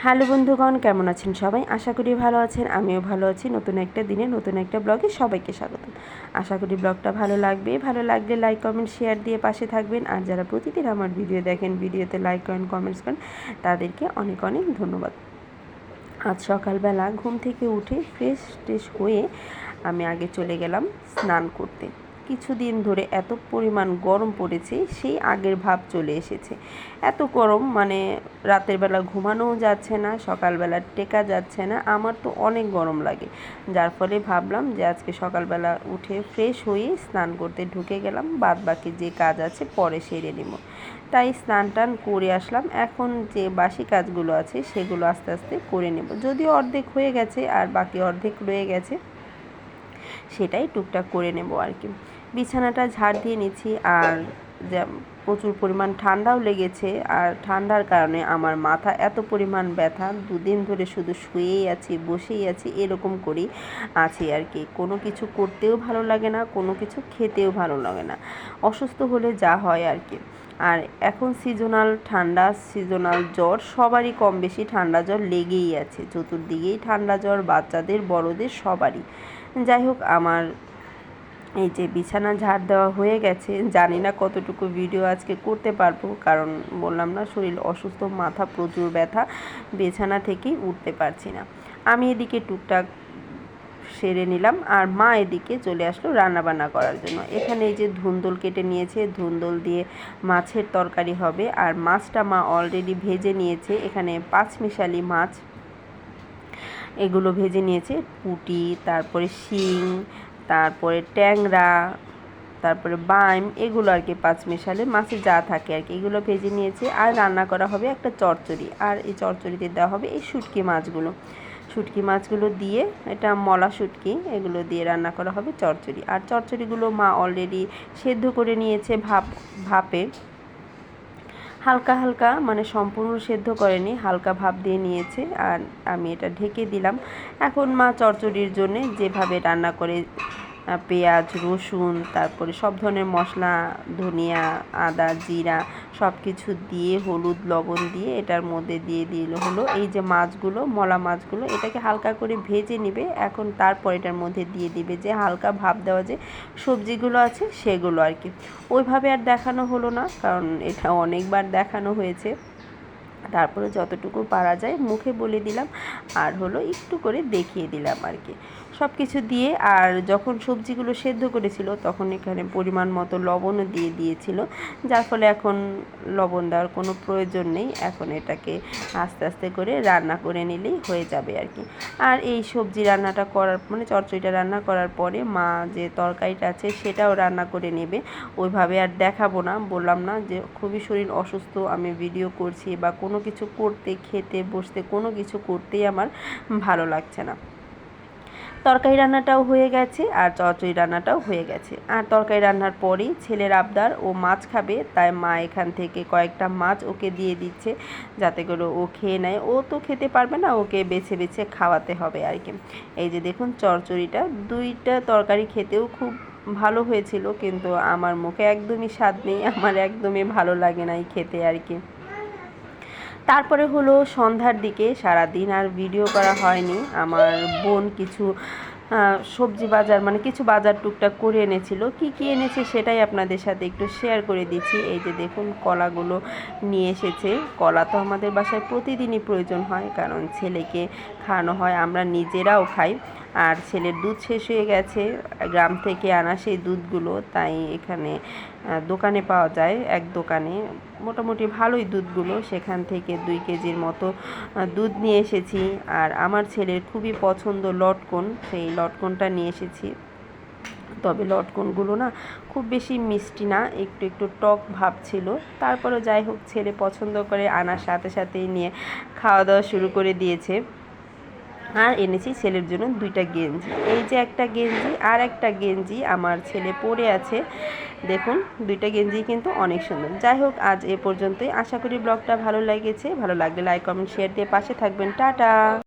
Hello বন্ধুগণ, কেমন আছেন সবাই? আশা করি ভালো আছেন, আমিও ভালো আছি। নতুন একটা দিনে নতুন একটা ব্লগে সবাইকে স্বাগতম। আশা করি ব্লগটা ভালো লাগবে। ভালো লাগলে লাইক কমেন্ট শেয়ার দিয়ে পাশে থাকবেন। আর যারা প্রতিদিন আমার ভিডিও দেখেন, ভিডিওতে লাইক করেন, কমেন্টস করেন, তাদেরকে অনেক অনেক ধন্যবাদ। আজ সকালবেলা ঘুম থেকে উঠে ফ্রেশ হয়ে আমি আগে চলে গেলাম স্নান করতে। কিছুদিন ধরে এত পরিমাণ গরম পড়েছে, সেই আগের ভাব চলে এসেছে। এত গরম মানে রাতের বেলা ঘুমানোও যাচ্ছে না, সকালবেলা টেকা যাচ্ছে না। আমার তো অনেক গরম লাগে, যার ফলে ভাবলাম যে আজকে সকালবেলা উঠে ফ্রেশ হয়ে স্নান করতে ঢুকে গেলাম। বাদ বাকি যে কাজ আছে পরে সেরে নেব। তাই স্নান টান করে আসলাম। এখন যে বাসি কাজগুলো আছে সেগুলো আস্তে আস্তে করে নেব। যদিও অর্ধেক হয়ে গেছে আর বাকি অর্ধেক রয়ে গেছে, সেটাই টুকটাক করে নেব আর কি। বিছানাটা ঝাড় দিয়ে নিচ্ছি। আর প্রচুর পরিমাণ ঠান্ডাও লেগেছে, আর ঠান্ডার কারণে আমার মাথা এত পরিমাণ ব্যথা। দুদিন ধরে শুধু শুয়েই আছি, বসেই আছি, এরকম করেই আছি আর কি। কোনো কিছু করতেও ভালো লাগে না, কোনো কিছু খেতেও ভালো লাগে না। অসুস্থ হলে যা হয় আর কি। আর এখন সিজনাল ঠান্ডা, সিজনাল জ্বর, সবারই কম বেশি ঠান্ডা জ্বর লেগেই আছে। চতুর্দিকেই ঠান্ডা জ্বর, বাচ্চাদের বড়দের সবারই। যাই হোক, আমার এই যে বিছানা ঝাড় দেওয়া হয়ে গেছে। জানি না কতটুকু ভিডিও আজকে করতে পারবো, কারণ বললাম না শরীর অসুস্থ, মাথা প্রচুর ব্যথা, বিছানা থেকেই উঠতে পারছি না। আমি এদিকে টুকটাক সেরে নিলাম, আর মা এদিকে চলে আসলো রান্নাবান্না করার জন্য। এখানে এই যে ধুন্দল কেটে নিয়েছে, ধুন্দল দিয়ে মাছের তরকারি হবে। আর মাছটা মা অলরেডি ভেজে নিয়েছে। এখানে পাঁচমিশালি মাছ, এগুলো ভেজে নিয়েছে। পুঁটি, তারপরে শিং, তারপরে ট্যাংরা, তারপরে বাইম, এগুলো আর কি পাঁচমিশালি মাছে যা থাকে আর কি, এগুলো ভেজে নিয়েছে। আর রান্না করা হবে একটা চচ্চড়ি। আর এই চচ্চড়িতে দেওয়া হবে এই শুটকি মাছগুলো দিয়ে, এটা মলা শুটকি, এগুলো দিয়ে রান্না করা হবে চচ্চড়ি। আর চচ্চড়িগুলো মা অলরেডি সেদ্ধ করে নিয়েছে ভাপে। হালকা হালকা, মানে সম্পূর্ণ সেদ্ধ করেনি, হালকা ভাপ দিয়ে নিয়েছে। আর আমি এটা ঢেকে দিলাম। এখন মা চচ্চড়ির জন্যে যেভাবে রান্না করে, পেঁয়াজ, রসুন, তারপরে সব ধরনের মশলা, ধনিয়া, আদা, জিরা, সব কিছু দিয়ে হলুদ লবণ দিয়ে এটার মধ্যে দিয়ে দিলে হলো এই যে মাছগুলো, মলা মাছগুলো, এটাকে হালকা করে ভেজে নেবে। এখন তারপর এটার মধ্যে দিয়ে দিবে যে হালকা ভাপ দেওয়া যে সবজিগুলো আছে সেগুলো আর কি। ওইভাবে আর দেখানো হলো না, কারণ এটা অনেকবার দেখানো হয়েছে। তারপরে যতটুকু পারা যায় মুখে বলে দিলাম, আর হলো একটু করে দেখিয়ে দিলাম আর কি সব কিছু দিয়ে। আর যখন সবজিগুলো সেদ্ধ করেছিল তখন এখানে পরিমাণ মতো লবণও দিয়ে দিয়েছিল, যার ফলে এখন লবণ দেওয়ার কোনো প্রয়োজন নেই। এখন এটাকে আস্তে আস্তে করে রান্না করে নিলেই হয়ে যাবে আর কি। আর এই সবজি রান্নাটা করার, মানে চচ্চড়িটা রান্না করার পরে মা যে তরকারিটা আছে সেটাও রান্না করে নেবে। ওইভাবে আর দেখাবো না, বললাম না যে খুবই শরীর অসুস্থ, আমি ভিডিও করছি বা কোনো কিছু করতে, খেতে বসতে, কোনো কিছু করতেই আমার ভালো লাগছে না। তরকারি রান্নাটাও হয়ে গেছে আর চচ্চড়ি রান্নাটাও হয়ে গেছে। আর তরকারি রান্নার পরেই ছেলের আবদার, ও মাছ খাবে, তাই মা এখান থেকে কয়েকটা মাছ ওকে দিয়ে দিচ্ছে, যাতে করে ও খেয়ে নেয়। ও তো খেতে পারবে না, ওকে বেছে বেছে খাওয়াতে হবে আর কি। এই যে দেখুন চচ্চড়িটা, দুইটা তরকারি খেতেও খুব ভালো হয়েছিল, কিন্তু আমার মুখে একদমই স্বাদ নেই, আমার একদমই ভালো লাগে না এই খেতে আর কি। তারপরে হলো সন্ধ্যার দিকে, সারাদিন আর ভিডিও করা হয়নি। আমার বোন কিছু সবজি বাজার, মানে কিছু বাজার টুকটাক করে এনেছিল। কি কি এনেছে সেটাই আপনাদের সাথে একটু শেয়ার করে দিচ্ছি। এই যে দেখুন কলাগুলো নিয়ে এসেছে। কলা তো আমাদের বাসায় প্রতিদিনই প্রয়োজন হয়, কারণ ছেলেকে খাওয়ানো হয়, আমরা নিজেরাও খাই। আর ছেলের দুধ শেষ হয়ে গেছে, গ্রাম থেকে আনা সেই দুধগুলো, তাই এখানে দোকানে পাওয়া যায়, এক দোকানে মোটামুটি ভালোই দুধগুলো, সেখান থেকে 2 কেজির মতো দুধ নিয়ে এসেছি। আর আমার ছেলের খুবই পছন্দ লটকন, সেই লটকনটা নিয়ে এসেছি। তবে লটকনগুলো না খুব বেশি মিষ্টি না, একটু একটু টক ভাব ছিল। তারপরে যাই হোক, ছেলে পছন্দ করে আনার সাথে সাথেই নিয়ে খাওয়া দাওয়া শুরু করে দিয়েছে। আর এনেছি ছেলের জন্য 2টা গেঞ্জি। এই যে একটা গেঞ্জি, আর একটা গেঞ্জি আমার ছেলে পরে আছে। দেখুন 2টা গেঞ্জি কিন্তু অনেক সুন্দর। যাই হোক, আজ এ পর্যন্তই। আশা করি ব্লগটা ভালো লেগেছে। ভালো লাগলে লাইক কমেন্ট শেয়ার দিয়ে পাশে থাকবেন। টাটা।